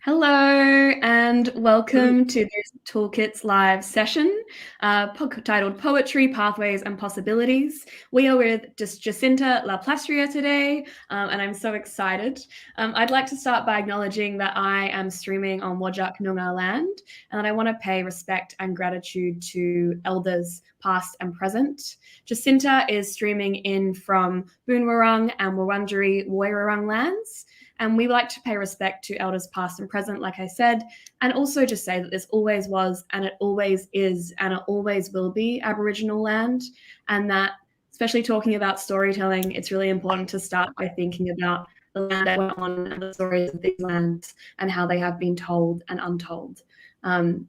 Hello and welcome to this Toolkits live session titled Poetry, Pathways and Possibilities. We are with Jacinta Le Plastrier today and I'm so excited. I'd like to start by acknowledging that I am streaming on Whadjuk Noongar land and I want to pay respect and gratitude to elders past and present. Jacinta is streaming in from Boonwurrung and Wurundjeri Woiwurrung lands. And we like to pay respect to elders past and present, like I said, and also just say that this always was and it always is and it always will be Aboriginal land. And that, especially talking about storytelling, it's really important to start by thinking about the land that went on and the stories of these lands and how they have been told and untold.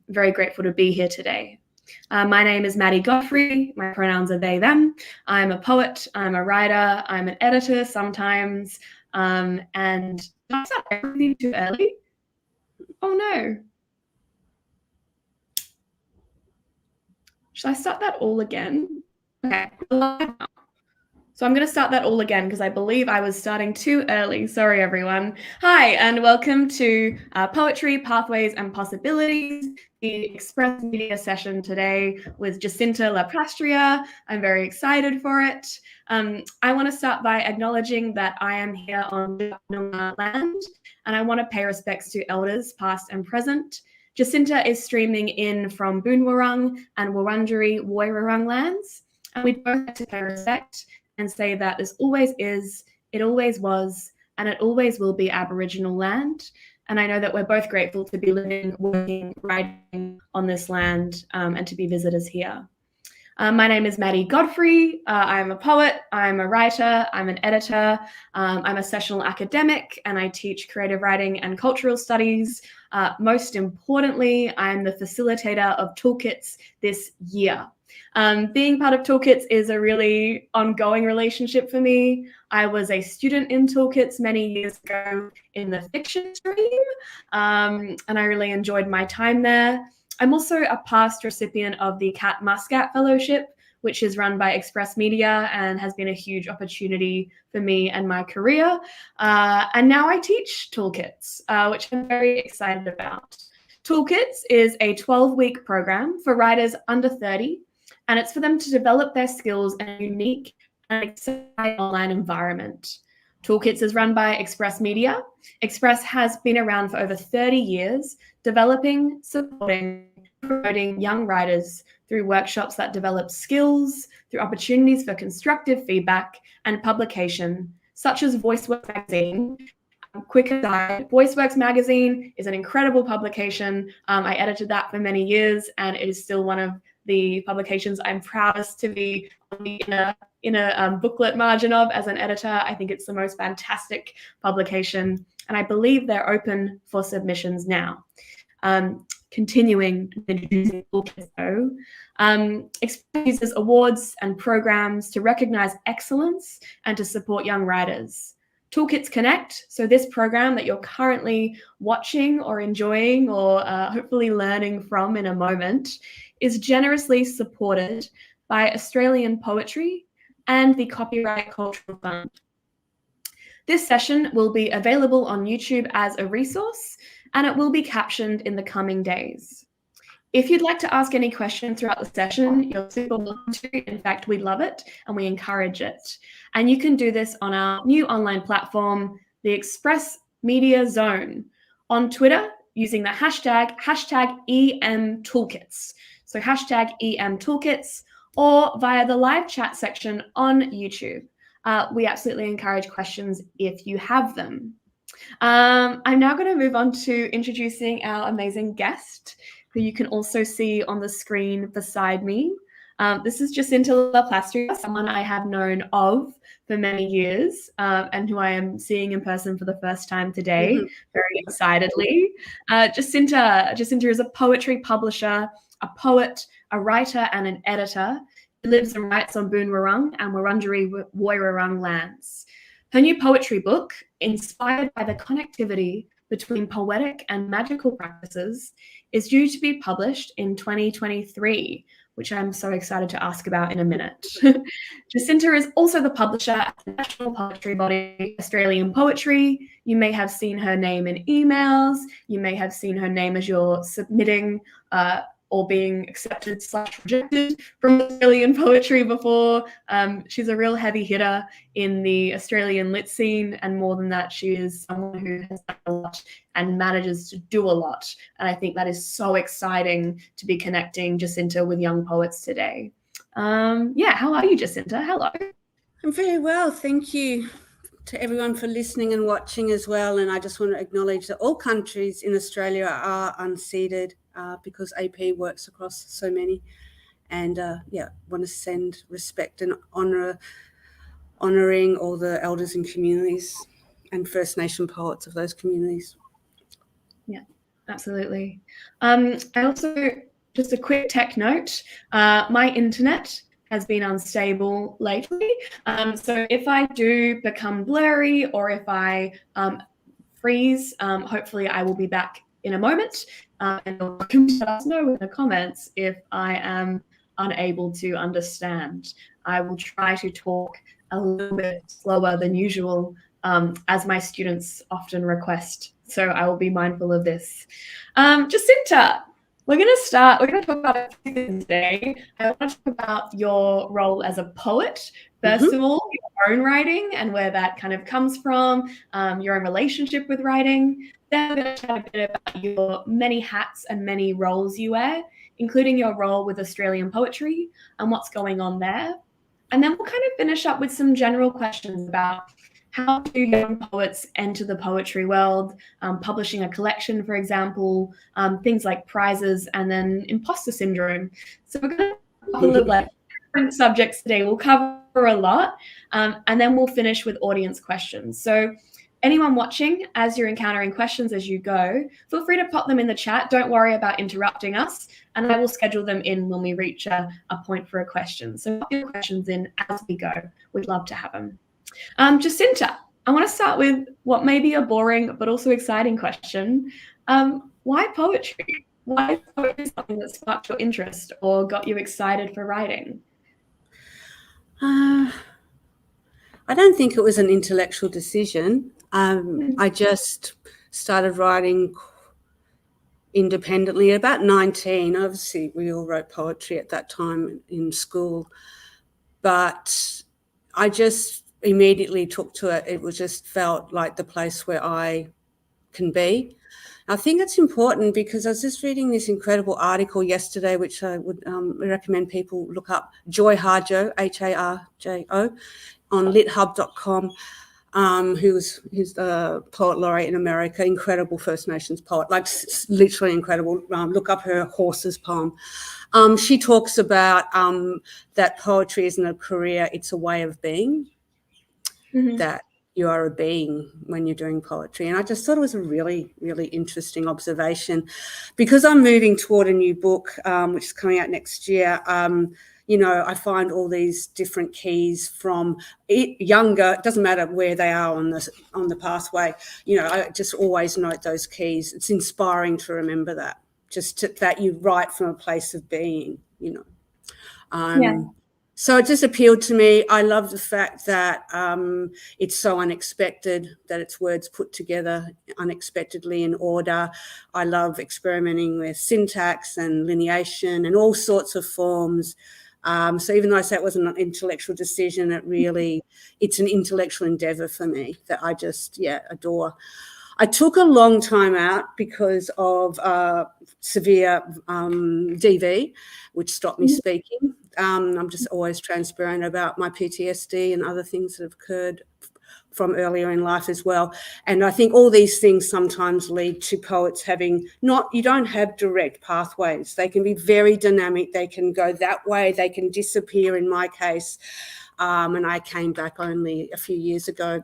Very grateful to be here today. My name is Maddie Godfrey. My pronouns are they, them. I'm a poet, I'm a writer, I'm an editor sometimes. And did I start everything too early? Oh no. Should I start that all again? Okay. So I'm going to start that all again because I believe I was starting too early. Sorry, everyone. Hi, and welcome to Poetry, Pathways and Possibilities, the Express Media session today with Jacinta Le Plastrier. I'm very excited for it. I want to start by acknowledging that I am here on Noongar land, and I want to pay respects to elders past and present. Jacinta is streaming in from Boonwurrung and Wurundjeri Woiwurrung lands, and we both have to pay respect and say that this always is, it always was, and it always will be Aboriginal land. And I know that we're both grateful to be living, working, writing on this land and to be visitors here. My name is Maddie Godfrey. I'm a poet, I'm a writer, I'm an editor, I'm a sessional academic, and I teach creative writing and cultural studies. Most importantly, I'm the facilitator of Toolkits this year. Being part of Toolkits is a really ongoing relationship for me. I was a student in Toolkits many years ago in the fiction stream, and I really enjoyed my time there. I'm also a past recipient of the Cat Muscat Fellowship, which is run by Express Media and has been a huge opportunity for me and my career. And now I teach Toolkits, which I'm very excited about. Toolkits is a 12-week program for writers under 30, and it's for them to develop their skills in a unique and exciting online environment. Toolkits is run by Express Media. Express has been around for over 30 years, developing, supporting, promoting young writers through workshops that develop skills, through opportunities for constructive feedback and publication, such as VoiceWorks Magazine. Quick aside, VoiceWorks Magazine is an incredible publication. I edited that for many years, and it is still one of the publications I'm proudest to be in a booklet margin of as an editor. I think it's the most fantastic publication, and I believe they're open for submissions now. Continuing introducing Toolkits, Express uses awards and programs to recognize excellence and to support young writers. Toolkits Connect, so this program that you're currently watching or enjoying or hopefully learning from in a moment, is generously supported by Australian Poetry and the Copyright Cultural Fund. This session will be available on YouTube as a resource, and it will be captioned in the coming days. If you'd like to ask any questions throughout the session, you're super welcome to. In fact, we love it and we encourage it. And you can do this on our new online platform, the Express Media Zone, on Twitter using the hashtag EMToolkits. So hashtag EMToolkits, or via the live chat section on YouTube. We absolutely encourage questions if you have them. I'm now going to move on to introducing our amazing guest, who you can also see on the screen beside me. This is Jacinta Le Plastrier, someone I have known of for many years and who I am seeing in person for the first time today, very excitedly. Jacinta is a poetry publisher, a poet, a writer and an editor. She lives and writes on Boonwurrung and Wurundjeri Woiwurrung lands. Her new poetry book, inspired by the connectivity between poetic and magical practices, is due to be published in 2023 which I'm so excited to ask about in a minute. Jacinta is also the publisher at the national poetry body, Australian Poetry. You may have seen her name in emails. You may have seen her name as you're submitting or being accepted/rejected from Australian poetry before. She's a real heavy hitter in the Australian lit scene, and more than that, she is someone who has done a lot and manages to do a lot. And I think that is so exciting to be connecting Jacinta with young poets today. How are you, Jacinta? Hello. I'm very well, thank you to everyone for listening and watching as well. And I just want to acknowledge that all countries in Australia are unceded because AP works across so many. And want to send respect and honouring all the elders and communities and First Nation poets of those communities. Yeah, absolutely. I also, just a quick tech note, my internet has been unstable lately. So if I do become blurry or if I freeze, hopefully I will be back in a moment. And you're welcome to let us know in the comments if I am unable to understand. I will try to talk a little bit slower than usual, as my students often request. So I will be mindful of this. Jacinta, we're going to talk about a few things today. I want to talk about your role as a poet. First of all, your own writing and where that kind of comes from, your own relationship with writing. Then we're going to chat a bit about your many hats and many roles you wear, including your role with Australian poetry and what's going on there. And then we'll kind of finish up with some general questions about how do young poets enter the poetry world, publishing a collection, for example, things like prizes, and then imposter syndrome. So we're going to cover different subjects today. We'll cover a lot, and then we'll finish with audience questions. So anyone watching, as you're encountering questions as you go, feel free to pop them in the chat. Don't worry about interrupting us, and I will schedule them in when we reach a point for a question. So pop your questions in as we go. We'd love to have them. Jacinta, I want to start with what may be a boring but also exciting question. Why poetry? Why is poetry something that sparked your interest or got you excited for writing? I don't think it was an intellectual decision. I just started writing independently at about 19. Obviously, we all wrote poetry at that time in school, but I just immediately took to it. It was just felt like the place where I can be. I think it's important because I was just reading this incredible article yesterday, which I would recommend people look up, Joy Harjo, Harjo, on lithub.com, who's the poet laureate in America, incredible First Nations poet, like literally incredible. Look up her Horses poem. She talks about that poetry isn't a career, it's a way of being, that you are a being when you're doing poetry. And I just thought it was a really, really interesting observation because I'm moving toward a new book, which is coming out next year. I find all these different keys from younger, it doesn't matter where they are on the pathway. I just always note those keys. It's inspiring to remember that, that you write from a place of being, So it just appealed to me. I love the fact that it's so unexpected, that it's words put together unexpectedly in order. I love experimenting with syntax and lineation and all sorts of forms. So even though I say it wasn't an intellectual decision, it's an intellectual endeavour for me that I just, adore. I took a long time out because of severe DV, which stopped me speaking. I'm just always transparent about my PTSD and other things that have occurred from earlier in life as well. And I think all these things sometimes lead to poets you don't have direct pathways. They can be very dynamic. They can go that way. They can disappear in my case. And I came back only a few years ago.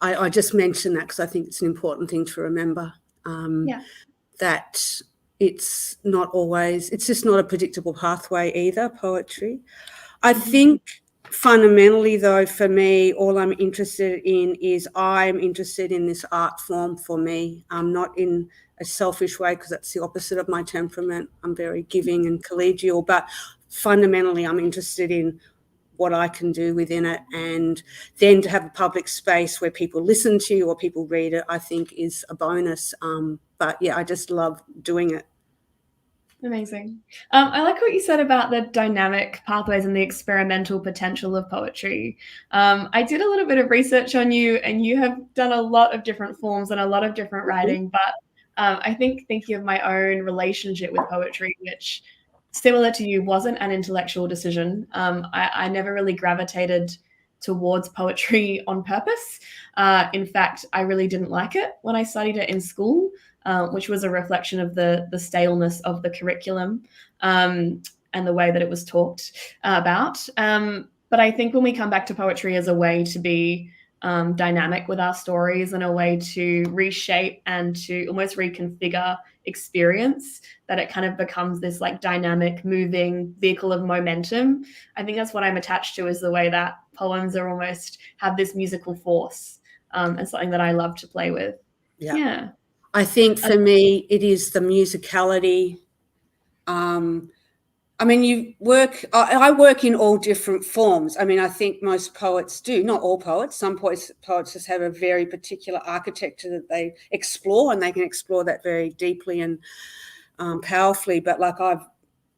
I just mention that because I think it's an important thing to remember, that it's just not a predictable pathway either, poetry. I think Fundamentally, though, for me, all I'm interested in is I'm interested in this art form for me. I'm not in a selfish way, because that's the opposite of my temperament. I'm very giving and collegial, but fundamentally I'm interested in what I can do within it. And then to have a public space where people listen to you or people read it, I think is a bonus. But yeah, I just love doing it. Amazing. I like what you said about the dynamic pathways and the experimental potential of poetry. I did a little bit of research on you, and you have done a lot of different forms and a lot of different writing. But I think thinking of my own relationship with poetry, which, similar to you, wasn't an intellectual decision. I never really gravitated towards poetry on purpose. In fact, I really didn't like it when I studied it in school. Which was a reflection of the staleness of the curriculum and the way that it was talked about. But I think when we come back to poetry as a way to be dynamic with our stories and a way to reshape and to almost reconfigure experience, that it kind of becomes this like dynamic, moving vehicle of momentum. I think that's what I'm attached to, is the way that poems are almost have this musical force, and something that I love to play with. Yeah. I think for me, it is the musicality. I mean, I work in all different forms. I mean, I think most poets do, not all poets. Some poets just have a very particular architecture that they explore, and they can explore that very deeply and powerfully. But like I've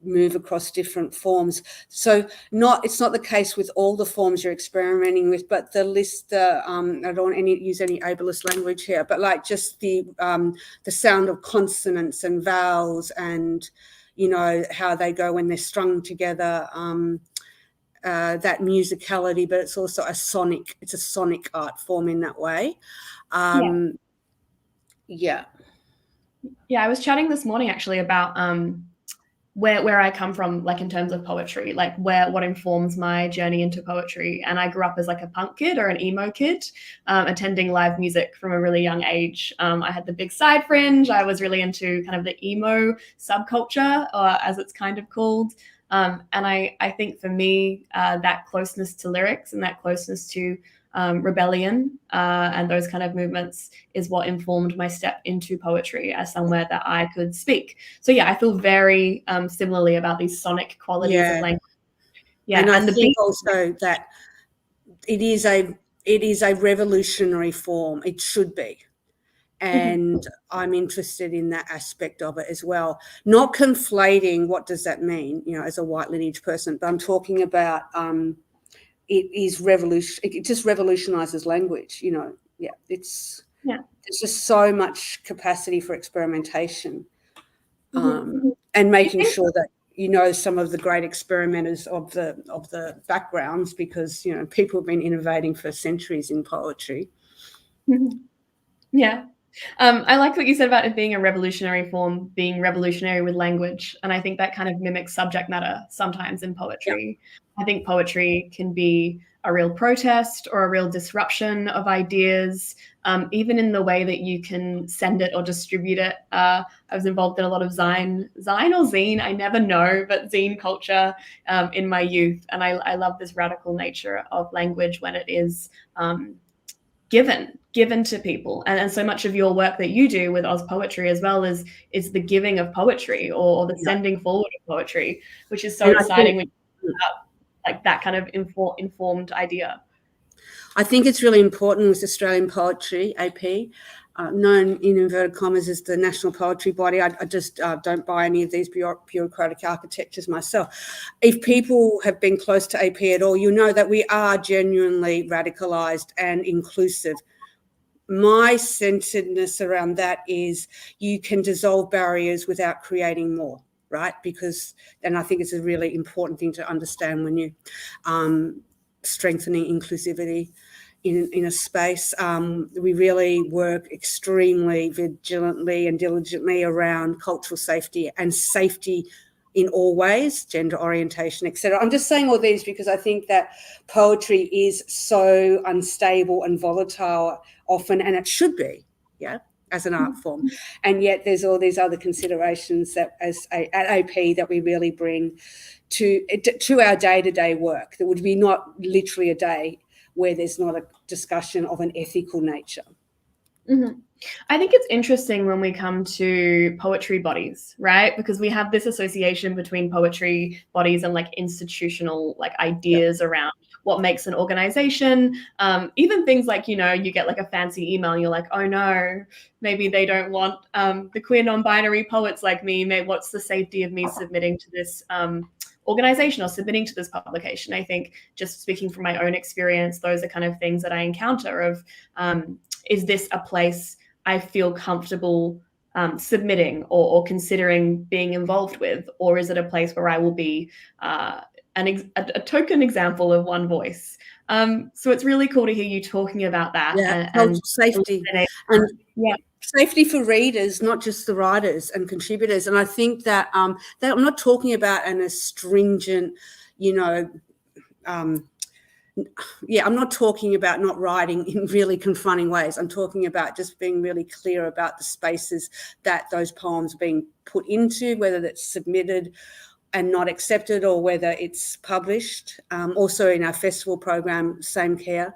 move across different forms. So it's not the case with all the forms you're experimenting with, but the list, I don't want to use any ableist language here, but like just the sound of consonants and vowels and, you know, how they go when they're strung together, that musicality, but it's also a sonic art form in that way. Yeah, I was chatting this morning actually about where I come from, like in terms of poetry, like what informs my journey into poetry. And I grew up as like a punk kid or an emo kid, attending live music from a really young age. I had the big side fringe. I was really into kind of the emo subculture, as it's kind of called. And I think for me, that closeness to lyrics and that closeness to rebellion and those kind of movements is what informed my step into poetry as somewhere that I could speak. So yeah, I feel very similarly about these sonic qualities of language. Yeah, and I think also that it is a revolutionary form. It should be. And I'm interested in that aspect of it as well. Not conflating what does that mean, you know, as a white lineage person, but I'm talking about it is revolution. It just revolutionizes language, you know. Yeah, there's just so much capacity for experimentation, and making sure that you know some of the great experimenters of the backgrounds, because you know people have been innovating for centuries in poetry. Yeah. I like what you said about it being a revolutionary form, being revolutionary with language. And I think that kind of mimics subject matter sometimes in poetry. I think poetry can be a real protest or a real disruption of ideas, even in the way that you can send it or distribute it. I was involved in a lot of zine or zine, I never know, but zine culture in my youth. And I love this radical nature of language when it is given to people, and so much of your work that you do with Oz Poetry as well is the giving of poetry or the sending forward of poetry, which is so exciting when you have like that kind of informed idea. I think it's really important with Australian Poetry, AP, known in inverted commas as the national poetry body. I just don't buy any of these bureaucratic architectures myself. If people have been close to AP at all, you know that we are genuinely radicalised and inclusive. My centeredness around that is you can dissolve barriers without creating more, right? Because, and I think it's a really important thing to understand when you strengthening inclusivity in a space. We really work extremely vigilantly and diligently around cultural safety and safety in all ways, gender orientation, etc. I'm just saying all these because I think that poetry is so unstable and volatile often, and it should be, yeah. as an art form. And yet there's all these other considerations that at AP that we really bring to our day-to-day work. There would be not literally a day where there's not a discussion of an ethical nature. Mm-hmm. I think it's interesting when we come to poetry bodies, right? Because we have this association between poetry bodies and like institutional like ideas around what makes an organization. Even things like, you know, you get like a fancy email and you're like, oh no, maybe they don't want the queer non-binary poets like me. Maybe what's the safety of me submitting to this organization or submitting to this publication? I think just speaking from my own experience, those are kind of things that I encounter of, is this a place I feel comfortable submitting or considering being involved with, or is it a place where I will be a token example of one voice? So it's really cool to hear you talking about that. Yeah, and safety. And safety for readers, not just the writers and contributors. And I think that, that I'm not talking about an astringent, you know, I'm not talking about not writing in really confronting ways. I'm talking about just being really clear about the spaces that those poems are being put into, whether that's submitted and not accepted or whether it's published. Also in our festival program, Same Care,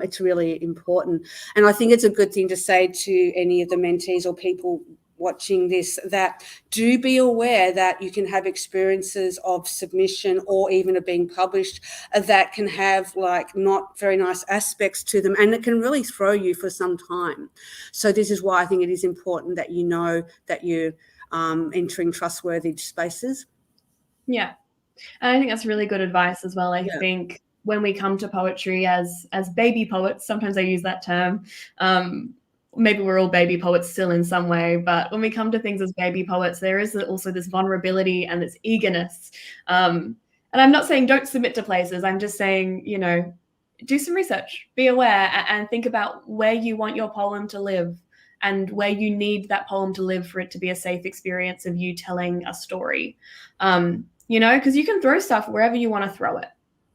it's really important. And I think it's a good thing to say to any of the mentees or people watching this, that do be aware that you can have experiences of submission or even of being published that can have like not very nice aspects to them, and it can really throw you for some time. So this is why I think it is important that you know that you're entering trustworthy spaces. Yeah. And I think that's really good advice as well. I think when we come to poetry as baby poets, sometimes I use that term, maybe we're all baby poets still in some way, but when we come to things as baby poets, there is also this vulnerability and this eagerness. And I'm not saying don't submit to places. I'm just saying, you know, do some research, be aware, and think about where you want your poem to live and where you need that poem to live for it to be a safe experience of you telling a story. You know, because you can throw stuff wherever you want to throw it.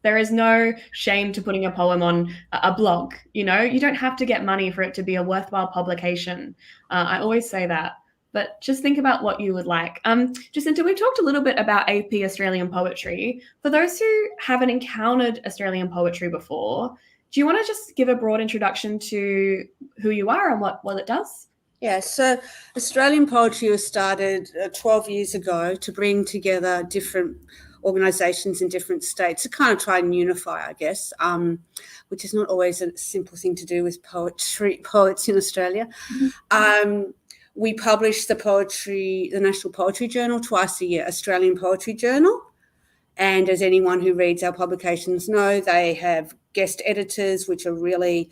There is no shame to putting a poem on a blog. You know, you don't have to get money for it to be a worthwhile publication. I always say that, but just think about what you would like. Jacinta, we've talked a little bit about AP Australian poetry. For those who haven't encountered Australian poetry before, do you want to just give a broad introduction to who you are and what it does? Yeah, so Australian poetry was started 12 years ago to bring together different organisations in different states to kind of try and unify, I guess, which is not always a simple thing to do with poets in Australia. Mm-hmm. We publish the National Poetry Journal twice a year, Australian Poetry Journal. And as anyone who reads our publications know, they have guest editors, which are really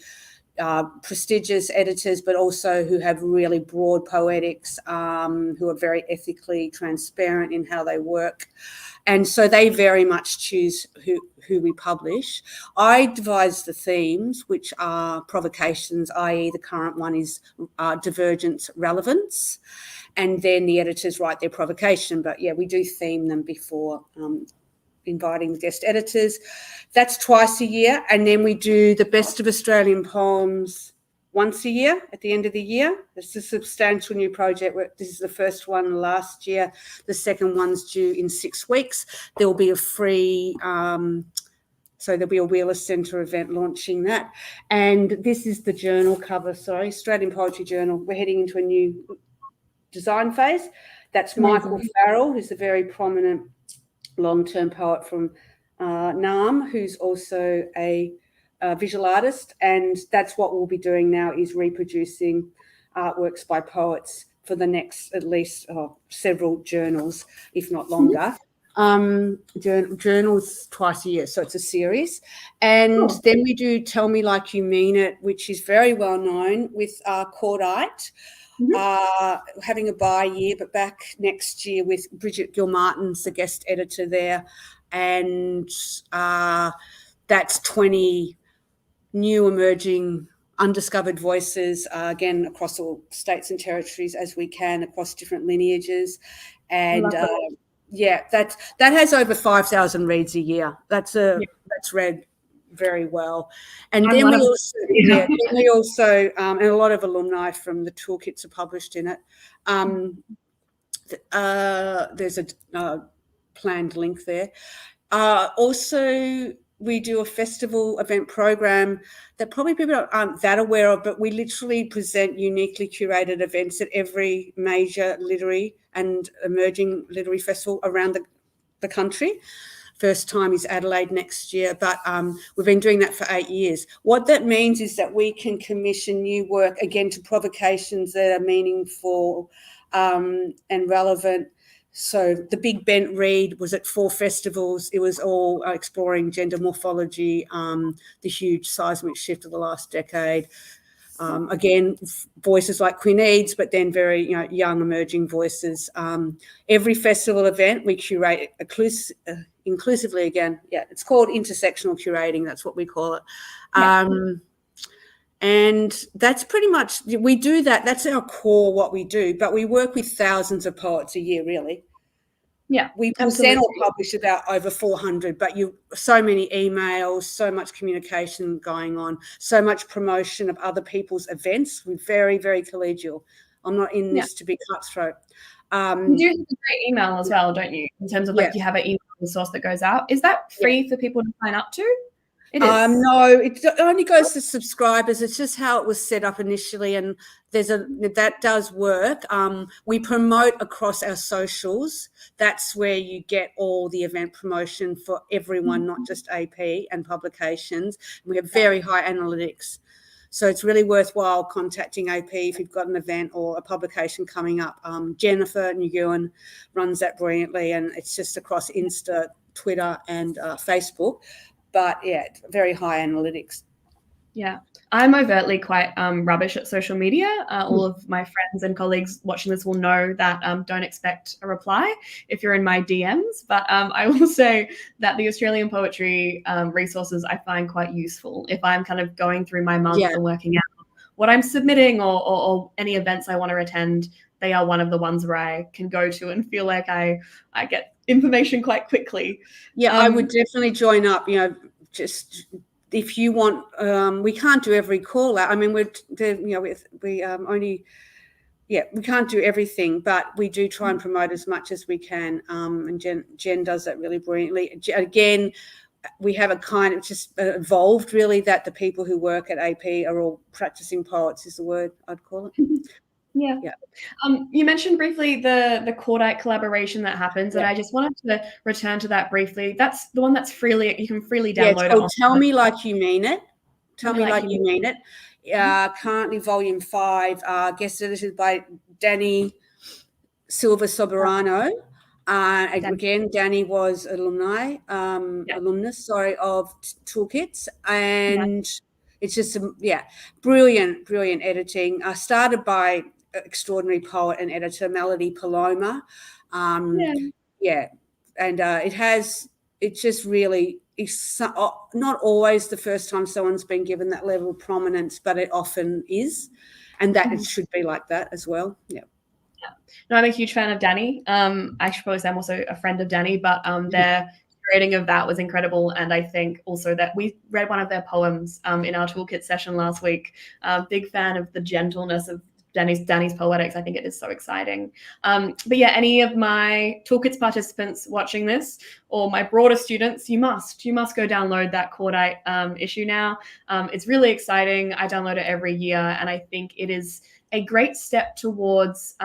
prestigious editors, but also who have really broad poetics, who are very ethically transparent in how they work. And so they very much choose who we publish. I devise the themes, which are provocations, i.e. the current one is divergence, relevance. And then the editors write their provocation. But yeah, we do theme them before inviting the guest editors. That's twice a year. And then we do the Best of Australian Poems once a year at the end of the year. It's a substantial new project. This is the first one last year. The second one's due in 6 weeks. There will be a free, so there'll be a Wheeler Centre event launching that. And this is the journal cover, Australian Poetry Journal. We're heading into a new design phase. That's Michael Farrell, who's a very prominent long-term poet from Naarm, who's also a visual artist, and that's what we'll be doing now, is reproducing artworks by poets for the next at least several journals, if not longer. Journals twice a year, so it's a series. And then we do Tell Me Like You Mean It, which is very well known with Cordite. Having a year, but back next year with Bridget Gilmartin's the guest editor there, and that's 20 new emerging undiscovered voices, again across all states and territories as we can, across different lineages. And that has over 5,000 reads a year. That's read very well. And then we also, and a lot of alumni from the toolkits are published in it. There's a planned link there. Also, we do a festival event program that probably people aren't that aware of, but we literally present uniquely curated events at every major literary and emerging literary festival around the country. First time is Adelaide next year, but we've been doing that for 8 years. What that means is that we can commission new work, again, to provocations that are meaningful and relevant. So the Big Bent Read was at 4 festivals. It was all exploring gender morphology, the huge seismic shift of the last decade. Again, voices like Queen Eads, but then very young emerging voices. Every festival event we curate inclusively again. Yeah, it's called intersectional curating. That's what we call it. And that's pretty much, we do that. That's our core, what we do. But we work with thousands of poets a year, really. Yeah, we present or publish about over 400, but so many emails, so much communication going on, so much promotion of other people's events. We're very, very collegial. I'm not in this to be cutthroat. You do have a great email as well, don't you? In terms of you have an email resource that goes out. Is that free for people to sign up to? It is. No, it only goes to subscribers. It's just how it was set up initially, and that does work. We promote across our socials. That's where you get all the event promotion for everyone, not just AP and publications. We have very high analytics. So it's really worthwhile contacting AP if you've got an event or a publication coming up. Jennifer Nguyen runs that brilliantly, and it's just across Insta, Twitter, and Facebook. But yeah, very high analytics. Yeah, I'm overtly quite rubbish at social media. All of my friends and colleagues watching this will know that don't expect a reply if you're in my DMs. But I will say that the Australian poetry resources I find quite useful if I'm kind of going through my month and working out what I'm submitting or any events I want to attend. They are one of the ones where I can go to and feel like I get information quite quickly. Yeah, I would definitely join up. Just if you want, we can't do every call out. I mean, we can't do everything, but we do try and promote as much as we can. And Jen does that really brilliantly. Again, we have a kind of just evolved really that the people who work at AP are all practicing poets is the word I'd call it. Yeah. You mentioned briefly the Cordite collaboration that happens, and I just wanted to return to that briefly. That's the one that's you can freely download it. Tell Me Like You Mean It. Tell Me Like You Mean It. Currently volume 5, guest edited by Danny Silva Soberano. Again, Danny was alumnus, of Toolkits, and it's just brilliant editing. Started by extraordinary poet and editor Melody Paloma. It's not always the first time someone's been given that level of prominence, but it often is, and that it should be like that as well. No, I'm a huge fan of Danny. I suppose I'm also a friend of Danny, but their curating of that was incredible. And I think also that we read one of their poems in our toolkit session last week. Big fan of the gentleness of Danny's poetics. I think it is so exciting. But yeah, any of my toolkits participants watching this, or my broader students, you must go download that Cordite issue now. It's really exciting. I download it every year, and I think it is a great step towards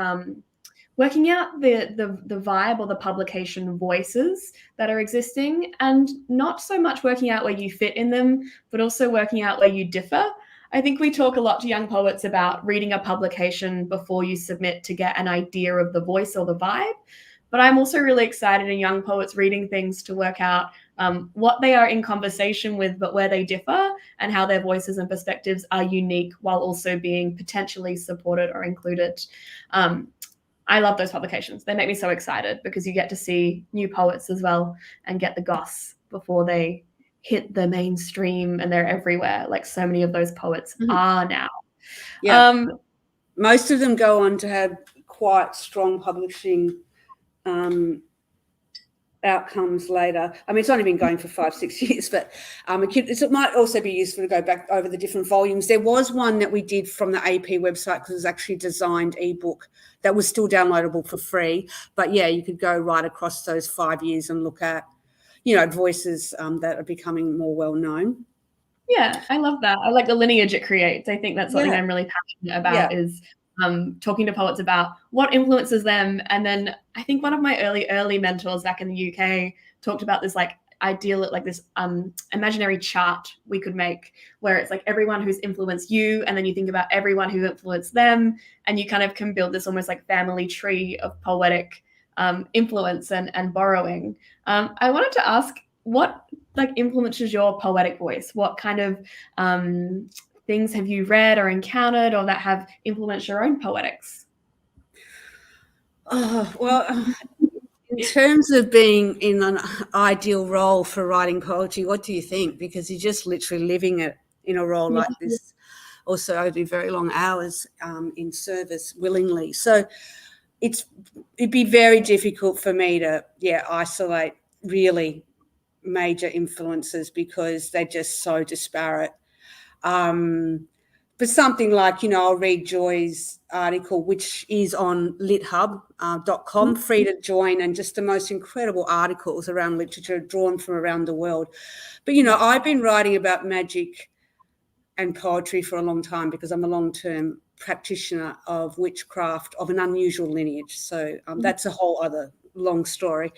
working out the vibe or the publication voices that are existing, and not so much working out where you fit in them, but also working out where you differ. I think we talk a lot to young poets about reading a publication before you submit to get an idea of the voice or the vibe. But I'm also really excited in young poets reading things to work out what they are in conversation with, but where they differ, and how their voices and perspectives are unique while also being potentially supported or included. I love those publications. They make me so excited because you get to see new poets as well and get the goss before they hit the mainstream and they're everywhere, like so many of those poets are now. Most of them go on to have quite strong publishing outcomes later. I mean, it's only been going for 5-6 years, but it might also be useful to go back over the different volumes. There was one that we did from the AP website because it was actually a designed ebook that was still downloadable for free. But yeah, you could go right across those 5 years and look at, voices that are becoming more well known. Yeah, I love that. I like the lineage it creates. I think that's something I'm really passionate about is talking to poets about what influences them. And then I think one of my early mentors back in the UK talked about this like ideal, like this imaginary chart we could make where it's like everyone who's influenced you, and then you think about everyone who influenced them, and you kind of can build this almost like family tree of poetic influence and borrowing. I wanted to ask, what like influences your poetic voice? What kind of things have you read or encountered or that have influenced your own poetics? Oh, well, in terms of being in an ideal role for writing poetry, what do you think? Because you're just literally living it in a role like this. Also, I do very long hours in service willingly. So it'd be very difficult for me to, isolate really major influences because they're just so disparate. But something like, I'll read Joy's article, which is on lithub.com, free to join, and just the most incredible articles around literature drawn from around the world. But, I've been writing about magic and poetry for a long time because I'm a long-term practitioner of witchcraft of an unusual lineage. So that's a whole other long story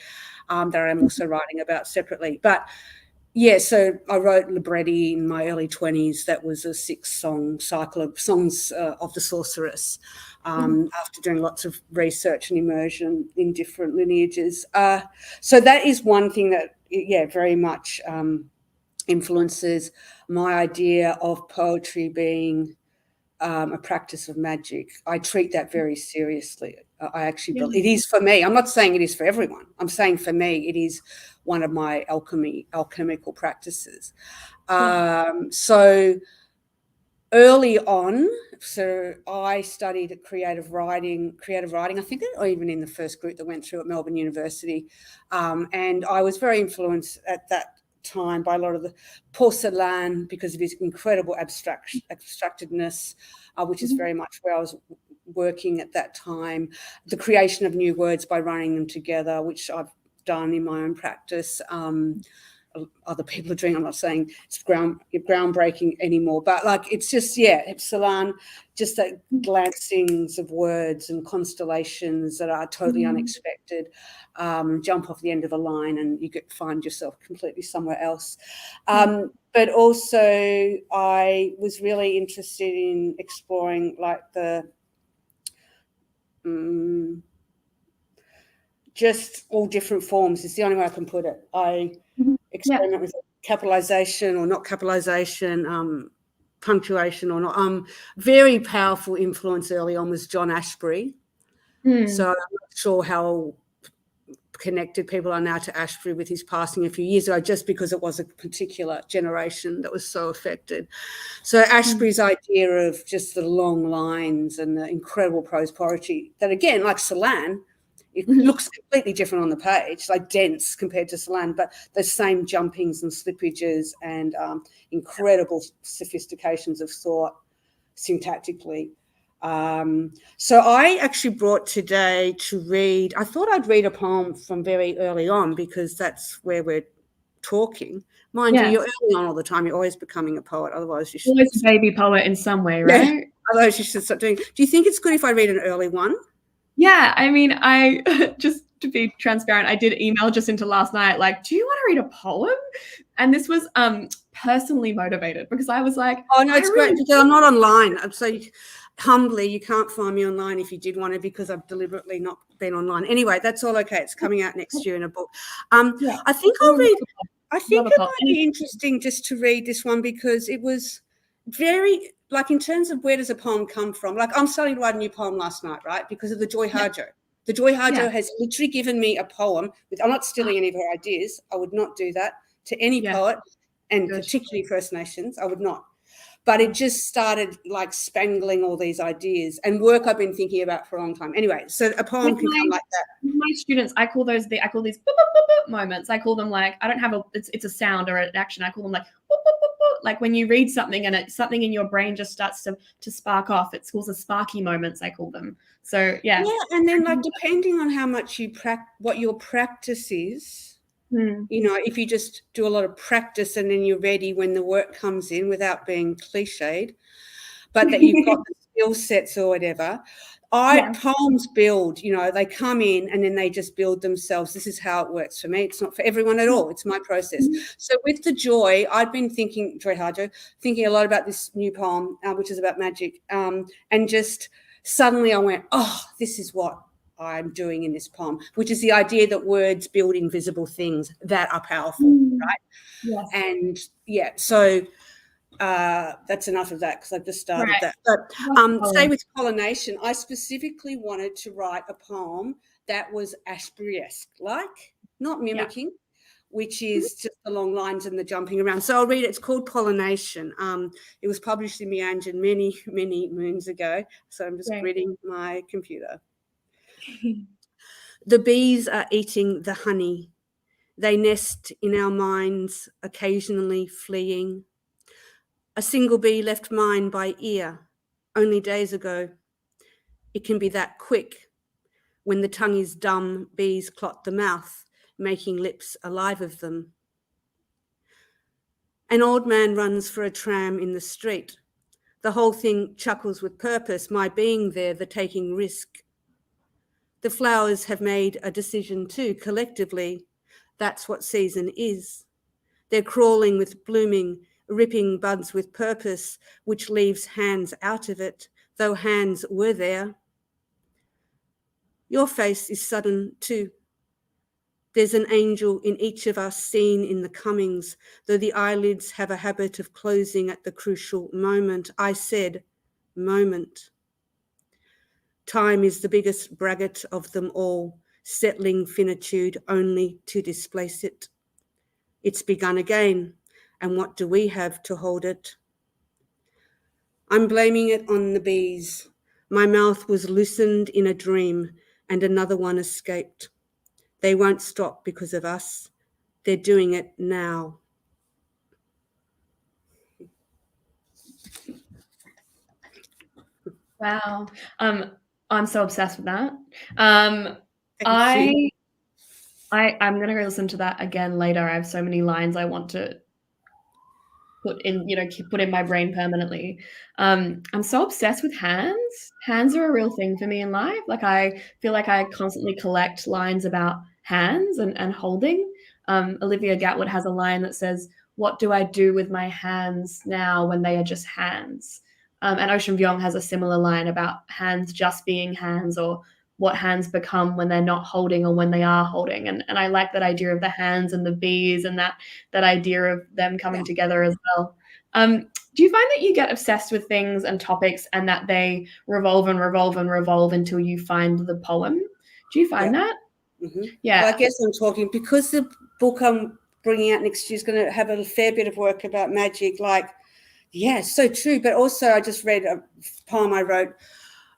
that I'm also writing about separately. But yeah, so I wrote Libretti in my early 20s. That was a 6-song cycle of songs of the sorceress after doing lots of research and immersion in different lineages. So that is one thing that, very much influences my idea of poetry being a practice of magic. I treat that very seriously. I actually believe it is for me. I'm not saying it is for everyone. I'm saying for me, it is one of my alchemical practices. So early on, so I studied creative writing, I think, or even in the first group that went through at Melbourne University. And I was very influenced at that time by a lot of the Paul Celan because of his incredible abstractedness, which is very much where I was working at that time. The creation of new words by running them together, which I've done in my own practice. Other people are doing. I'm not saying it's groundbreaking anymore, but like it's just Celan, just that glancings of words and constellations that are totally unexpected. Jump off the end of a line and you find yourself completely somewhere else. But also, I was really interested in exploring like the just all different forms. Is the only way I can put it. I experiment with capitalization or not capitalization, punctuation or not. Very powerful influence early on was John Ashbury. So I'm not sure how connected people are now to Ashbury with his passing a few years ago, just because it was a particular generation that was so affected. So Ashbury's idea of just the long lines and the incredible prose poetry that, again, like Celan, it looks completely different on the page, like dense compared to Celan, but the same jumpings and slippages and incredible sophistications of thought syntactically. So I actually brought today to read, I thought I'd read a poem from very early on because that's where we're talking. Mind you, you're early on all the time. You're always becoming a poet. Otherwise, you should. Always a baby poet in some way, right? Yeah, otherwise, you should stop doing. Do you think it's good if I read an early one? Yeah, I mean, I just to be transparent, I did email Jacinta last night, like, do you want to read a poem? And this was personally motivated because I was like, oh no, it's great because I'm not online. So humbly, you can't find me online if you did want to because I've deliberately not been online. Anyway, that's all okay. It's coming out next year in a book. I think I'll read. I think it might be interesting just to read this one because it was very, like, in terms of where does a poem come from? Like, I'm starting to write a new poem last night, right? Because of the Joy Harjo. The Joy Harjo has literally given me a poem. I'm not stealing any of her ideas. I would not do that to any poet, and particularly First Nations. I would not. But it just started like spangling all these ideas and work I've been thinking about for a long time. Anyway, so a poem can come like that. My students, I call these boop, boop, boop, boop moments. I call them like, I don't have it's a sound or an action. I call them like boop, boop, boop, boop. Like when you read something and something in your brain just starts to spark off. It's called the sparky moments, I call them. So yeah. Yeah, and then like depending on how much you what your practice is. You know, if you just do a lot of practice and then you're ready when the work comes in without being cliched, but that you've got the skill sets or whatever. Poems build, you know, they come in and then they just build themselves. This is how it works for me. It's not for everyone at all. It's my process. So with the Joy, I'd been thinking a lot about this new poem, which is about magic. And just suddenly I went, oh, this is what I'm doing in this poem, which is the idea that words build invisible things that are powerful, right? Yes. And yeah, so that's enough of that because I've just started that. But say with pollination, I specifically wanted to write a poem that was Ashbury-esque, like not mimicking, which is just the long lines and the jumping around. So I'll read it. It's called Pollination. It was published in Meanjin many, many moons ago. So I'm just reading my computer. The bees are eating the honey. They nest in our minds, occasionally fleeing. A single bee left mine by ear only days ago. It can be that quick. When the tongue is dumb, bees clot the mouth, making lips alive of them. An old man runs for a tram in the street. The whole thing chuckles with purpose, my being there, the taking risk. The flowers have made a decision too, collectively. That's what season is. They're crawling with blooming, ripping buds with purpose, which leaves hands out of it, though hands were there. Your face is sudden too. There's an angel in each of us seen in the comings, though the eyelids have a habit of closing at the crucial moment. I said, moment. Time is the biggest braggart of them all, settling finitude only to displace it. It's begun again, and what do we have to hold it? I'm blaming it on the bees. My mouth was loosened in a dream, and another one escaped. They won't stop because of us. They're doing it now. Wow. I'm so obsessed with that. I'm gonna go listen to that again later. I have so many lines I want to put in my brain permanently. I'm so obsessed with hands. Hands are a real thing for me in life. Like I feel like I constantly collect lines about hands and holding. Olivia Gatwood has a line that says, "What do I do with my hands now when they are just hands?" And Ocean Vuong has a similar line about hands just being hands, or what hands become when they're not holding or when they are holding. And I like that idea of the hands and the bees and that idea of them coming together as well. Do you find that you get obsessed with things and topics and that they revolve and revolve and revolve until you find the poem? Do you find that? Mm-hmm. Yeah. Well, I guess I'm talking because the book I'm bringing out next year is going to have a fair bit of work about magic. Like, yeah, so true. But also I just read a poem I wrote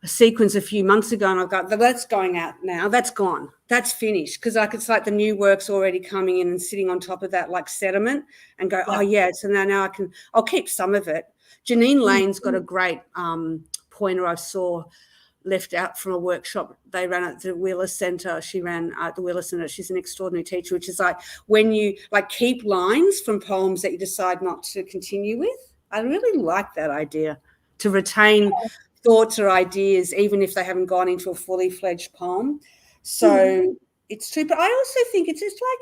a sequence a few months ago and I've got, that's going out now. That's gone. That's finished. Because it's like the new work's already coming in and sitting on top of that like sediment and go, oh, yeah. So now I'll keep some of it. Janine Lane's got a great pointer I saw left out from a workshop they ran at the Wheeler Centre. She ran at the Wheeler Centre. She's an extraordinary teacher, which is like when you like keep lines from poems that you decide not to continue with. I really like that idea, to retain thoughts or ideas even if they haven't gone into a fully fledged poem. So it's true. But I also think it's just like,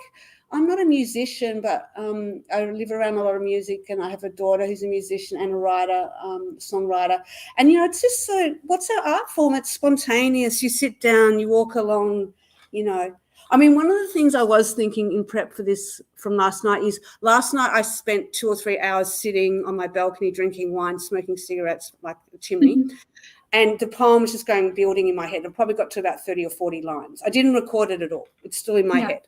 I'm not a musician, but I live around a lot of music and I have a daughter who's a musician and a writer, songwriter. And, it's just so, what's our art form? It's spontaneous. You sit down, you walk along, I mean, one of the things I was thinking in prep for this from last night is last night I spent 2 or 3 hours sitting on my balcony drinking wine, smoking cigarettes like a chimney. And the poem was just building in my head. I probably got to about 30 or 40 lines. I didn't record it at all. It's still in my head.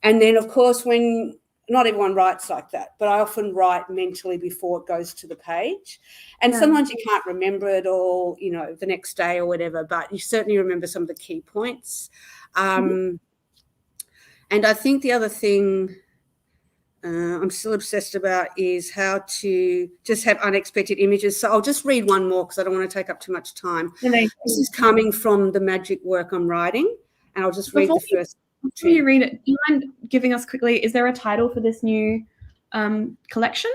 And then, of course, when not everyone writes like that, but I often write mentally before it goes to the page. And sometimes you can't remember it all, the next day or whatever, but you certainly remember some of the key points. And I think the other thing I'm still obsessed about is how to just have unexpected images. So I'll just read one more because I don't want to take up too much time. This is coming from the magic work I'm writing, and I'll just read the first. Before you read it, do you mind giving us quickly, is there a title for this new collection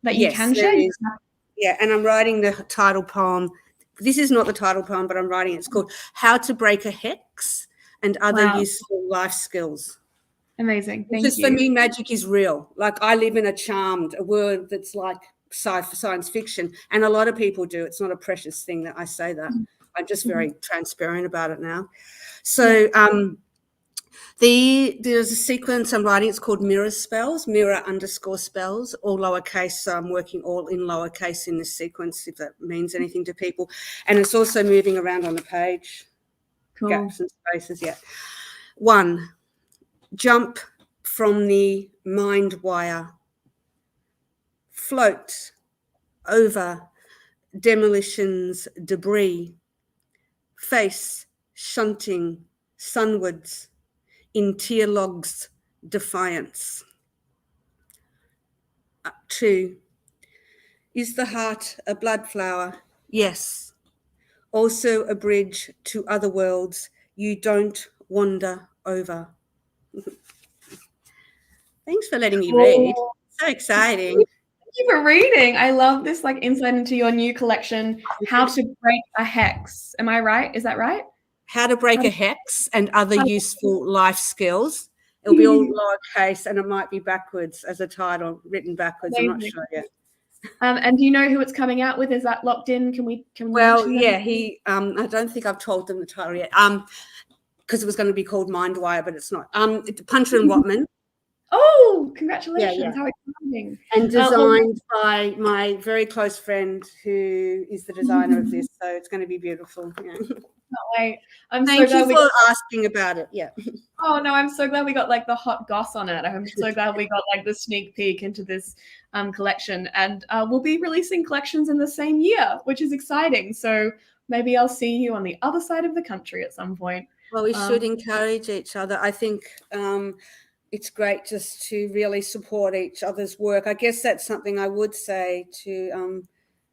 that you can share? Yes, there is. Yeah, and I'm writing the title poem. This is not the title poem, but I'm writing it. It's called How to Break a Hex and Other Useful Life Skills. Amazing. Thank you. For me, magic is real. Like, I live in a world that's like science fiction, and a lot of people do. It's not a precious thing that I say that. I'm just very transparent about it now. So there's a sequence I'm writing. It's called Mirror Spells, mirror_spells, all lowercase. So I'm working all in lowercase in this sequence, if that means anything to people. And it's also moving around on the page. Cool. Gaps and spaces, yeah. 1, jump from the mind wire, float over demolition's debris, face shunting sunwards in tearlog's defiance. 2, is the heart a blood flower? Yes. Also a bridge to other worlds you don't wander over. Thanks for letting me read. So exciting. Thank you for reading. I love this insight into your new collection, How to Break a Hex. Am I right? Is that right? How to Break a Hex and Other Useful Life Skills. It'll be all lowercase, and it might be backwards as a title, written backwards. Amazing. I'm not sure yet. And do you know who it's coming out with? Is that locked in? Can we yeah, he I don't think I've told them the title yet. Because it was going to be called Mindwire, but it's not. Puncher and Watman. Oh, congratulations. Yeah. How exciting. And designed by my very close friend who is the designer of this. So it's going to be beautiful. Yeah. Wait. Thank you for asking about it. Yeah. Oh no, I'm so glad we got the hot goss on it. I'm so glad we got the sneak peek into this collection, and we'll be releasing collections in the same year, which is exciting. So maybe I'll see you on the other side of the country at some point. Well, we should encourage each other. I think it's great just to really support each other's work. I guess that's something I would say to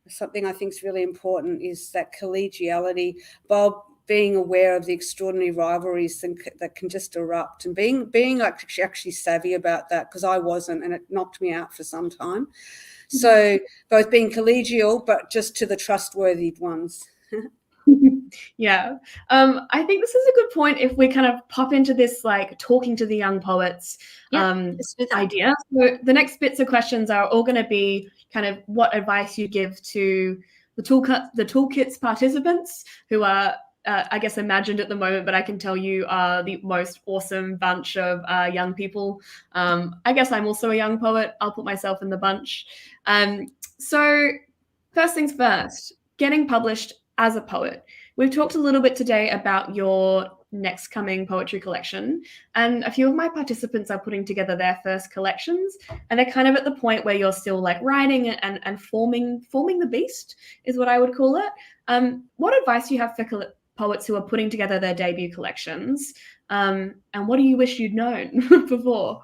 something I think is really important is that collegiality, while being aware of the extraordinary rivalries that can just erupt, and being actually savvy about that, because I wasn't, and it knocked me out for some time. So both being collegial, but just to the trustworthy ones. Yeah. I think this is a good point if we kind of pop into this talking to the young poets idea. So the next bits of questions are all going to be kind of what advice you give to the toolkit's participants who are I guess imagined at the moment, but I can tell you are the most awesome bunch of young people. I guess I'm also a young poet. I'll put myself in the bunch. So first things first, getting published as a poet. We've talked a little bit today about your next coming poetry collection, and a few of my participants are putting together their first collections, and they're kind of at the point where you're still writing and forming the beast is what I would call it. What advice do you have for poets who are putting together their debut collections, and what do you wish you'd known before?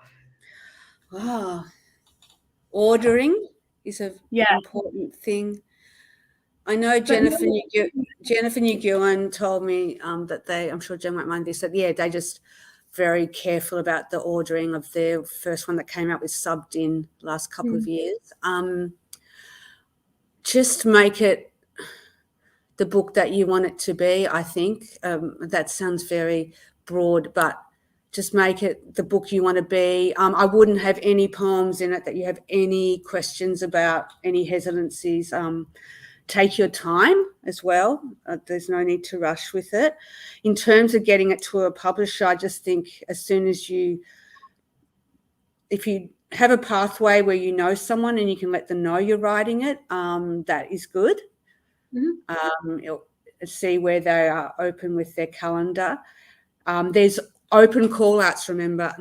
Ordering is an important thing. I know Jennifer Nguyen told me that I'm sure Jen might mind this, that they're just very careful about the ordering of their first one that came out with subbed in last couple of years. Just make it the book that you want it to be, I think. That sounds very broad, but just make it the book you want to be. I wouldn't have any poems in it that you have any questions about, any hesitancies. Take your time as well. There's no need to rush with it. In terms of getting it to a publisher, I just think as soon as if you have a pathway where you know someone and you can let them know you're writing it, that is good. You'll see where they are open with their calendar. There's open call outs, remember.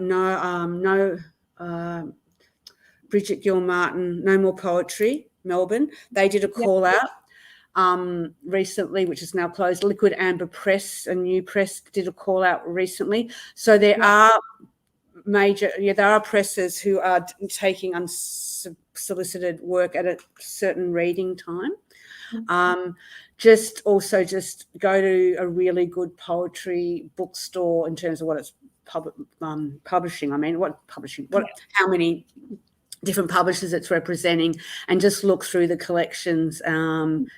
Bridget Gill-Martin, No More Poetry, Melbourne. They did a call out recently, which is now closed. Liquid Amber Press, a new press, did a call out recently. So there are there are presses who are taking unsolicited work at a certain reading time. Just go to a really good poetry bookstore in terms of what it's publishing. I mean, how many different publishers it's representing, and just look through the collections,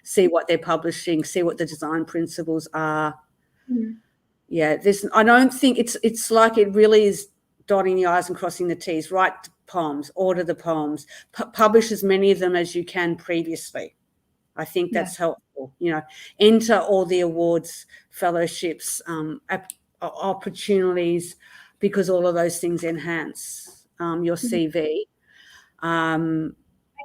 see what they're publishing, see what the design principles are. Yeah, I don't think it's like it really is dotting the I's and crossing the T's. Write poems, order the poems, publish as many of them as you can previously. I think that's helpful. Enter all the awards, fellowships, opportunities, because all of those things enhance your CV. I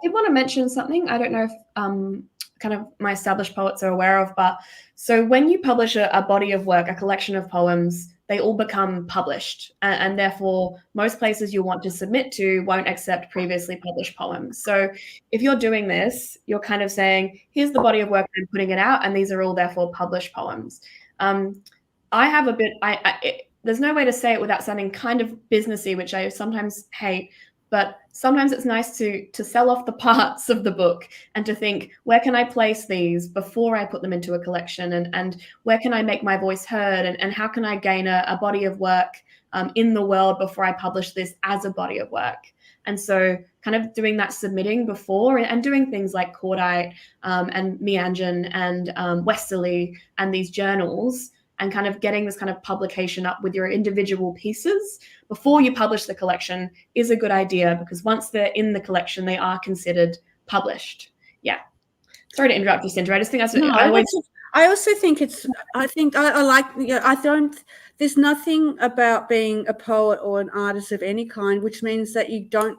did want to mention something. I don't know if kind of my established poets are aware of, but so when you publish a body of work, a collection of poems, they all become published, and therefore most places you want to submit to won't accept previously published poems. So if you're doing this, you're kind of saying, here's the body of work, I'm putting it out, and these are all therefore published poems. I have a bit, there's no way to say it without sounding kind of businessy, which I sometimes hate, but sometimes it's nice to sell off the parts of the book and to think, where can I place these before I put them into a collection, and where can I make my voice heard, and how can I gain a body of work in the world before I publish this as a body of work. And so kind of doing that submitting before, and doing things like Cordite and Meanjin and Westerly and these journals, and kind of getting this kind of publication up with your individual pieces before you publish the collection is a good idea, because once they're in the collection, they are considered published. Yeah. Sorry to interrupt you, Jacinta. I just think that's... I also think there's nothing about being a poet or an artist of any kind which means that you don't,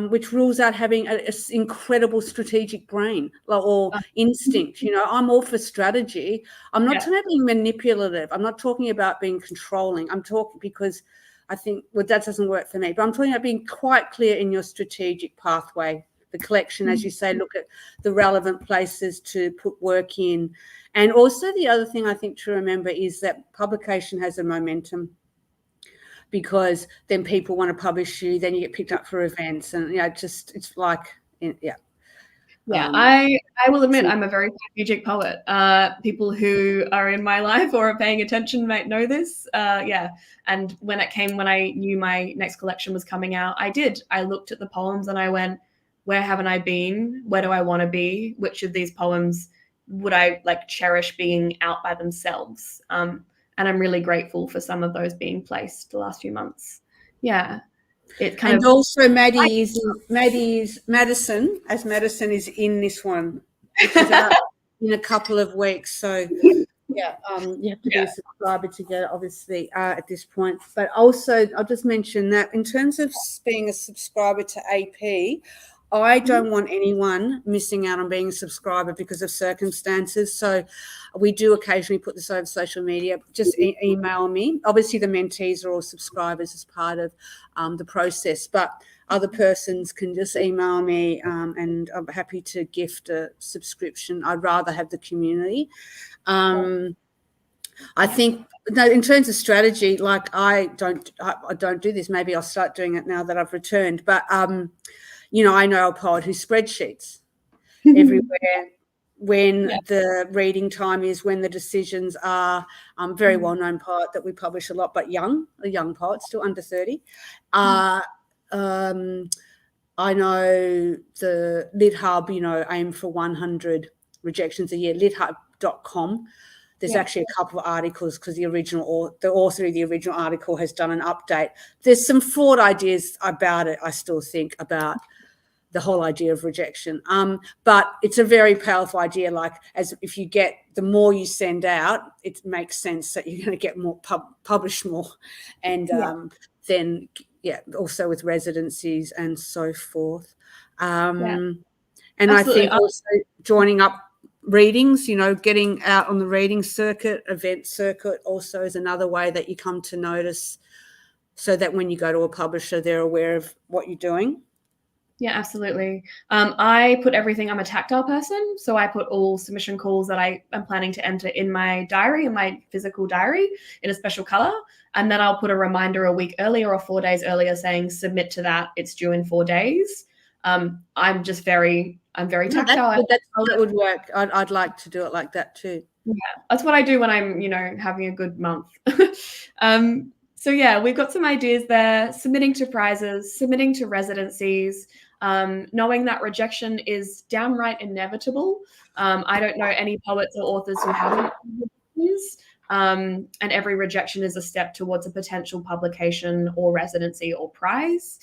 which rules out having an incredible strategic brain or instinct. I'm all for strategy. I'm not talking about being manipulative. I'm not talking about being controlling. I'm talking because I think, that doesn't work for me. But I'm talking about being quite clear in your strategic pathway. The collection, as you say, look at the relevant places to put work in. And also the other thing I think to remember is that publication has a momentum, because then people want to publish you, then you get picked up for events, and it's like, I will admit I'm a very strategic poet. People who are in my life or are paying attention might know this. And when I knew my next collection was coming out, I looked at the poems and I went, where haven't I been? Where do I want to be? Which of these poems would I cherish being out by themselves? And I'm really grateful for some of those being placed the last few months. Yeah. Also Madison, as Madison is in this one, which is out in a couple of weeks. So you have to be a subscriber to get it, obviously, at this point. But also, I'll just mention that in terms of being a subscriber to AP, I don't want anyone missing out on being a subscriber because of circumstances. So we do occasionally put this over social media. Just email me. Obviously, the mentees are all subscribers as part of the process, but other persons can just email me, and I'm happy to gift a subscription. I'd rather have the community. I think, in terms of strategy, I don't do this. Maybe I'll start doing it now that I've returned. But I know a poet who spreadsheets everywhere when the reading time is, when the decisions are. Very well-known poet that we publish a lot, but a young poet, still under 30. I know the Lit Hub, aim for 100 rejections a year, lithub.com. There's actually a couple of articles, because the author of the original article has done an update. There's some flawed ideas about it, I still think, about the whole idea of rejection. But it's a very powerful idea. As if you get, the more you send out, it makes sense that you're going to get more published more. And then, also with residencies and so forth. And absolutely. I think also joining up readings, getting out on the reading circuit, event circuit also is another way that you come to notice so that when you go to a publisher, they're aware of what you're doing? Yeah, absolutely. I put everything, I'm a tactile person, so I put all submission calls that I am planning to enter in my diary, in my physical diary, in a special color. And then I'll put a reminder a week earlier or 4 days earlier saying, submit to that, it's due in 4 days. I'm very tactile. That would work. I'd like to do it like that too. Yeah, that's what I do when I'm, having a good month. So yeah, we've got some ideas there: submitting to prizes, submitting to residencies, knowing that rejection is downright inevitable. I don't know any poets or authors who haven't rejections, and every rejection is a step towards a potential publication or residency or prize.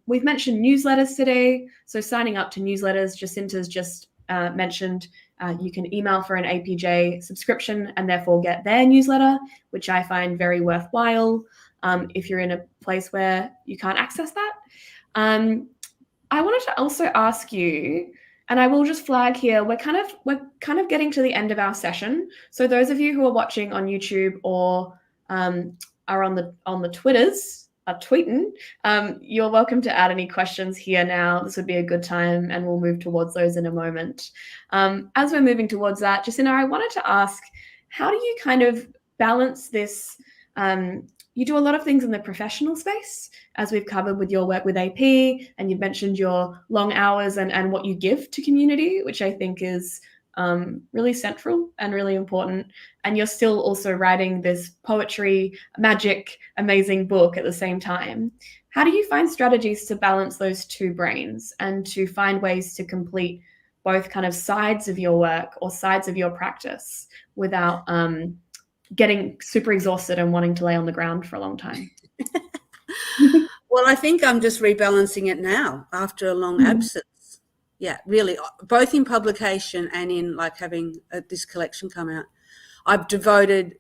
We've mentioned newsletters today, so signing up to newsletters. Jacinta's just mentioned you can email for an APJ subscription and therefore get their newsletter, which I find very worthwhile if you're in a place where you can't access that. I wanted to also ask you, and I will just flag here, we're kind of getting to the end of our session. So those of you who are watching on YouTube or are on the Twitters, tweeting, you're welcome to add any questions here now. This would be a good time, and we'll move towards those in a moment. As we're moving towards that, Jacinta, I wanted to ask, how do you kind of balance this? You do a lot of things in the professional space, as we've covered with your work with AP, and you've mentioned your long hours and what you give to community, which I think is really central and really important. And you're still also writing this poetry, magic, amazing book at the same time. How do you find strategies to balance those two brains and to find ways to complete both kind of sides of your work or sides of your practice without getting super exhausted and wanting to lay on the ground for a long time? Well, I think I'm just rebalancing it now after a long absence. Yeah, really, both in publication and in like having this collection come out. I've devoted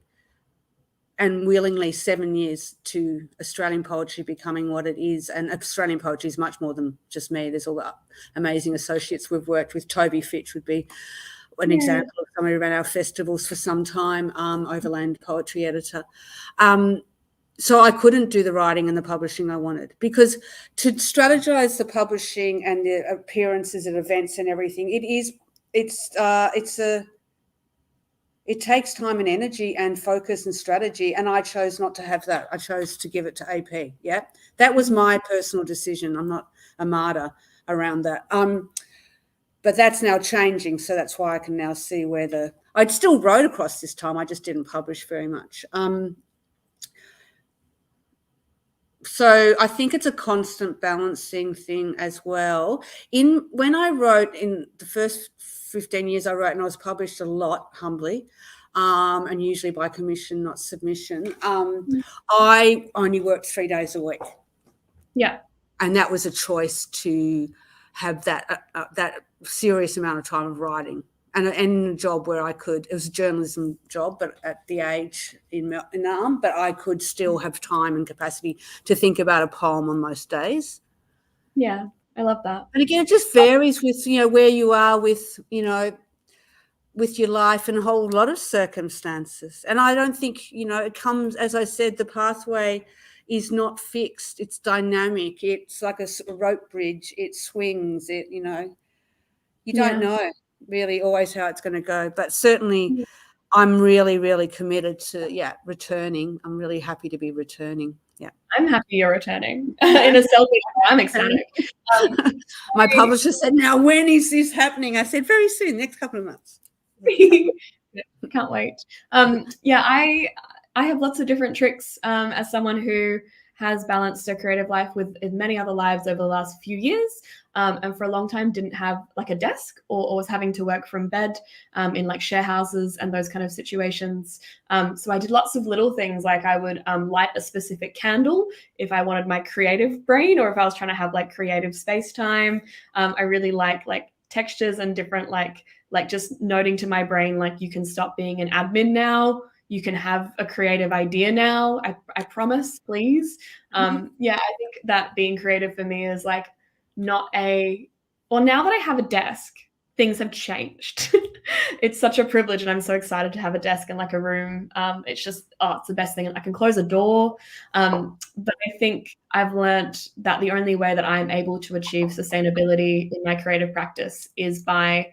and willingly 7 years to Australian poetry becoming what it is. And Australian poetry is much more than just me. There's all the amazing associates we've worked with. Toby Fitch would be an example of somebody who ran our festivals for some time, Overland poetry editor. So I couldn't do the writing and the publishing I wanted, because to strategize the publishing and the appearances at events and everything, it takes time and energy and focus and strategy. And I chose not to have that. I chose to give it to AP. Yeah, that was my personal decision. I'm not a martyr around that. But that's now changing. So that's why I can now see where I'd still wrote across this time. I just didn't publish very much. So I think it's a constant balancing thing as well. When I wrote in the first 15 years I wrote, and I was published a lot, humbly, and usually by commission, not submission, I only worked 3 days a week. Yeah. And that was a choice to have that serious amount of time of writing. And a job where I could, it was a journalism job, but at the age in but I could still have time and capacity to think about a poem on most days. Yeah, I love that. And again, it just varies with, where you are with, with your life and a whole lot of circumstances. And I don't think, it comes, as I said, the pathway is not fixed. It's dynamic. It's like a rope bridge. It swings. You don't know really always how it's going to go, but certainly I'm really, really committed to returning. I'm really happy to be returning. Yeah, I'm happy you're returning. In a selfish way, I'm ecstatic. My publisher said, "Now when is this happening?" I said, "Very soon, next couple of months." Can't wait. I have lots of different tricks as someone who has balanced a creative life with many other lives over the last few years, and for a long time didn't have like a desk or was having to work from bed in like share houses and those kind of situations. So I did lots of little things, like I would light a specific candle if I wanted my creative brain, or if I was trying to have like creative space time. I really like textures and different like just noting to my brain, like, you can stop being an admin now. You can have a creative idea now. I promise, please. I think that being creative for me is like now that I have a desk, things have changed. It's such a privilege, and I'm so excited to have a desk and like a room. It's just, it's the best thing. I can close a door. But I think I've learned that the only way that I'm able to achieve sustainability in my creative practice is by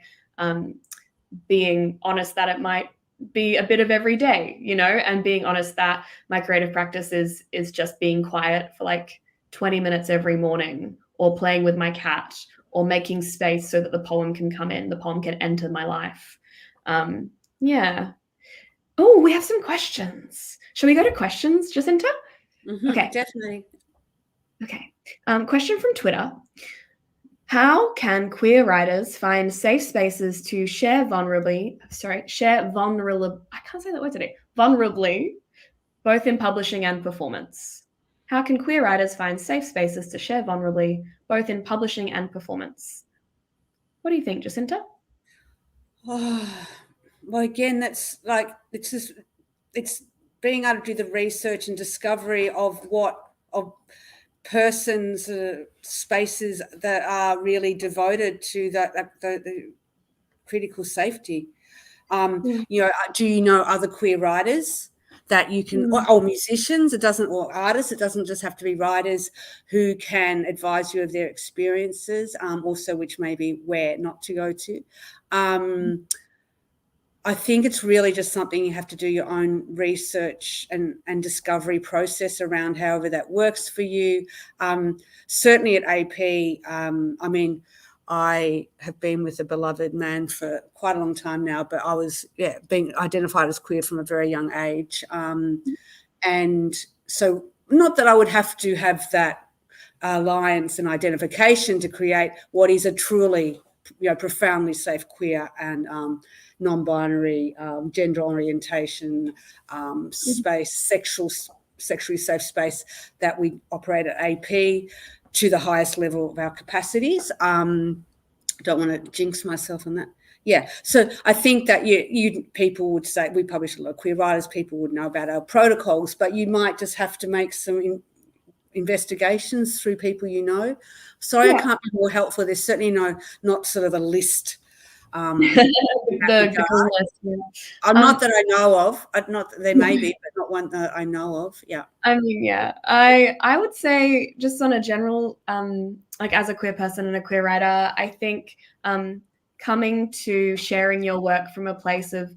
being honest that it might be a bit of every day, and being honest that my creative practice is just being quiet for like 20 minutes every morning, or playing with my cat, or making space so that the poem can come in, the poem can enter my life. Yeah. Oh, we have some questions. Shall we go to questions, Jacinta? Okay. Definitely. Okay. Question from Twitter. How can queer writers find safe spaces to share vulnerably, I can't say that word today, vulnerably, both in publishing and performance? How can queer writers find safe spaces to share vulnerably, both in publishing and performance? What do you think, Jacinta? Oh, well, again, that's like, it's being able to do the research and discovery of persons, spaces that are really devoted to the critical safety. Do you know other queer writers that you can, or musicians? Or artists. It doesn't just have to be writers who can advise you of their experiences, also which maybe where not to go to. I think it's really just something you have to do your own research and discovery process around, however that works for you. Certainly at AP, I have been with a beloved man for quite a long time now, but I was being identified as queer from a very young age. And so not that I would have to have that alliance and identification to create what is a truly profoundly safe queer and non-binary, gender orientation space, sexually safe space that we operate at AP to the highest level of our capacities. Don't want to jinx myself on that. Yeah, so I think that you people would say, we publish a lot of queer writers, people would know about our protocols, but you might just have to make some investigations through people you know. Sorry, I can't be more helpful. There's certainly not sort of a list. The list, yeah. Not that I know of. Not that there may be, but not one that I know of. Yeah. I mean, yeah. I would say, just on a general, like as a queer person and a queer writer, I think coming to sharing your work from a place of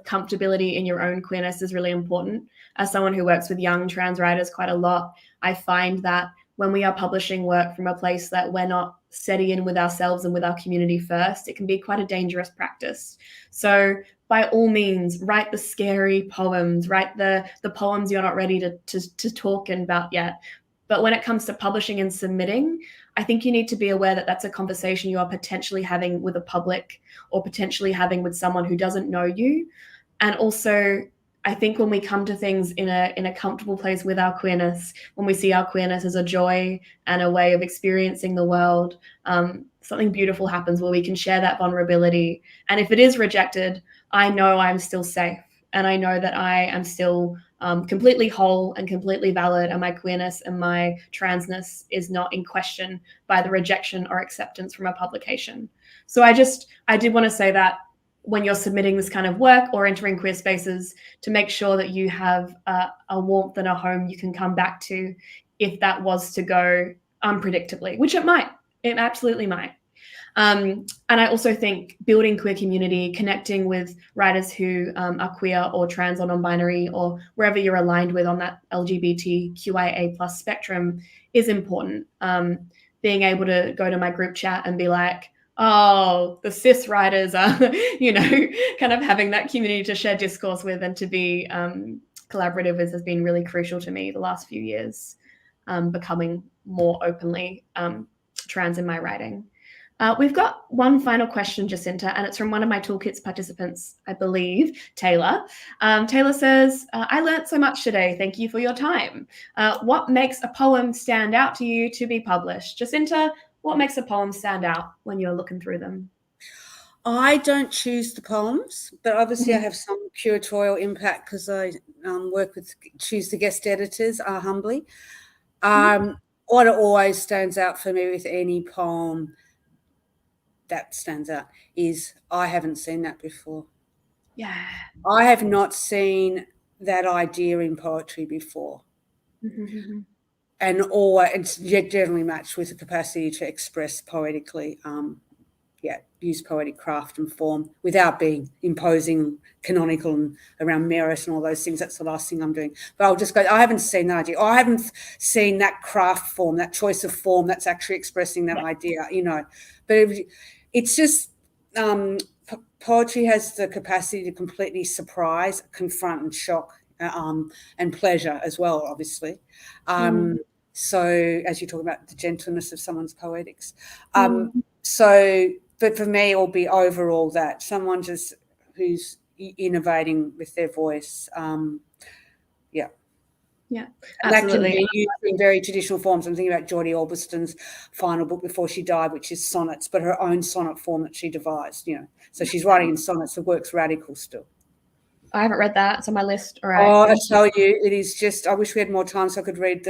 comfortability in your own queerness is really important. As someone who works with young trans writers quite a lot, I find that when we are publishing work from a place that we're not steady in with ourselves and with our community first, it can be quite a dangerous practice. So by all means, write the scary poems, write the poems you're not ready to talk about yet. But when it comes to publishing and submitting, I think you need to be aware that that's a conversation you are potentially having with a public, or potentially having with someone who doesn't know you. And also, I think when we come to things in a comfortable place with our queerness, when we see our queerness as a joy and a way of experiencing the world, something beautiful happens where we can share that vulnerability. And if it is rejected, I know I'm still safe, and I know that I am still completely whole and completely valid, and my queerness and my transness is not in question by the rejection or acceptance from a publication. So I did want to say that when you're submitting this kind of work or entering queer spaces, to make sure that you have a warmth and a home you can come back to if that was to go unpredictably, which it might. It absolutely might. And I also think building queer community, connecting with writers who are queer or trans or non-binary, or wherever you're aligned with on that LGBTQIA+ spectrum, is important. Being able to go to my group chat and be like, oh, the cis writers are, kind of having that community to share discourse with and to be collaborative with, has been really crucial to me the last few years, becoming more openly trans in my writing. We've got one final question, Jacinta, and it's from one of my Toolkits participants, I believe, Taylor. Taylor says, I learnt so much today. Thank you for your time. What makes a poem stand out to you to be published? Jacinta, what makes a poem stand out when you're looking through them? I don't choose the poems, but obviously I have some curatorial impact because I choose the guest editors humbly. What always stands out for me with any poem that stands out is I haven't seen that before. Yeah. I have not seen that idea in poetry before. Mm-hmm. And it's generally matched with the capacity to express poetically, use poetic craft and form without being imposing, canonical, and around merit and all those things. That's the last thing I'm doing. But I'll just go, I haven't seen that idea. I haven't seen that craft form, that choice of form that's actually expressing that idea, But it's just poetry has the capacity to completely surprise, confront, and shock, and pleasure as well, obviously. So as you talk about the gentleness of someone's poetics. But for me, it'll be overall that someone just who's innovating with their voice. Yeah, and absolutely. That can be used in very traditional forms. I'm thinking about Geordie Albiston's final book before she died, which is sonnets, but her own sonnet form that she devised, So she's writing in sonnets. The work's radical still. I haven't read that. It's on my list. All right. Oh, I tell you, it is just, I wish we had more time so I could read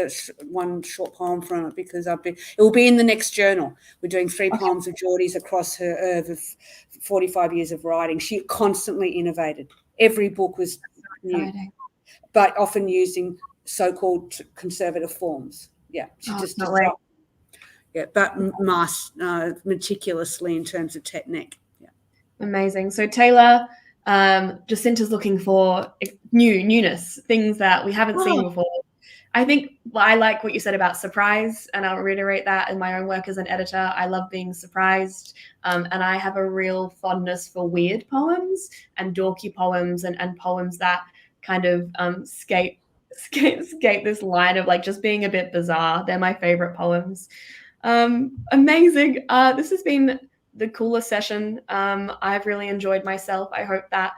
one short poem from it, because it will be in the next journal. We're doing 3 poems of Geordie's across her oeuvre of 45 years of writing. She constantly innovated. Every book was new, but often using so-called conservative forms. Yeah, she but meticulously in terms of technique. Yeah, amazing. So Taylor, Jacinta's looking for newness, things that we haven't seen before. I think I like what you said about surprise, and I'll reiterate that in my own work as an editor. I love being surprised, and I have a real fondness for weird poems and dorky poems and poems that kind of skate this line of like just being a bit bizarre. They're my favorite poems. Amazing. This has been the coolest session. I've really enjoyed myself. I hope that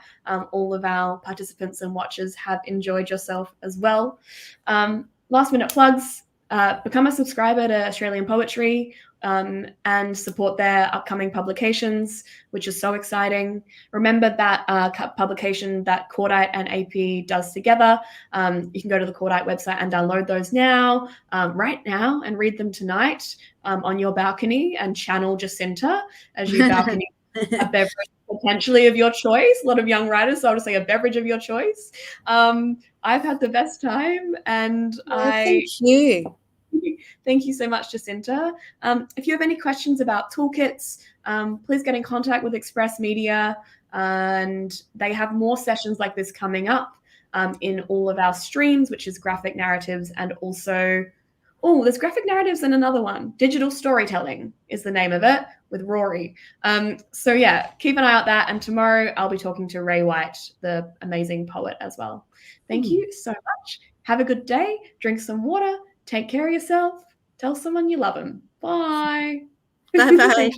all of our participants and watchers have enjoyed yourself as well. Last minute plugs. Become a subscriber to Australian Poetry and support their upcoming publications, which is so exciting. Remember that publication that Cordite and AP does together. You can go to the Cordite website and download those right now, and read them tonight on your balcony, and channel Jacinta as you balcony a beverage potentially of your choice. A lot of young writers, so I'll just say a beverage of your choice. I've had the best time, and thank you. Thank you so much, Jacinta. If you have any questions about toolkits, please get in contact with Express Media, and they have more sessions like this coming up in all of our streams, which is graphic narratives, and also, there's graphic narratives and another one. Digital storytelling is the name of it, with Rory. So yeah, keep an eye out that, and tomorrow I'll be talking to Ray White, the amazing poet as well. Thank you so much. Have a good day. Drink some water. Take care of yourself. Tell someone you love them. Bye. Bye-bye.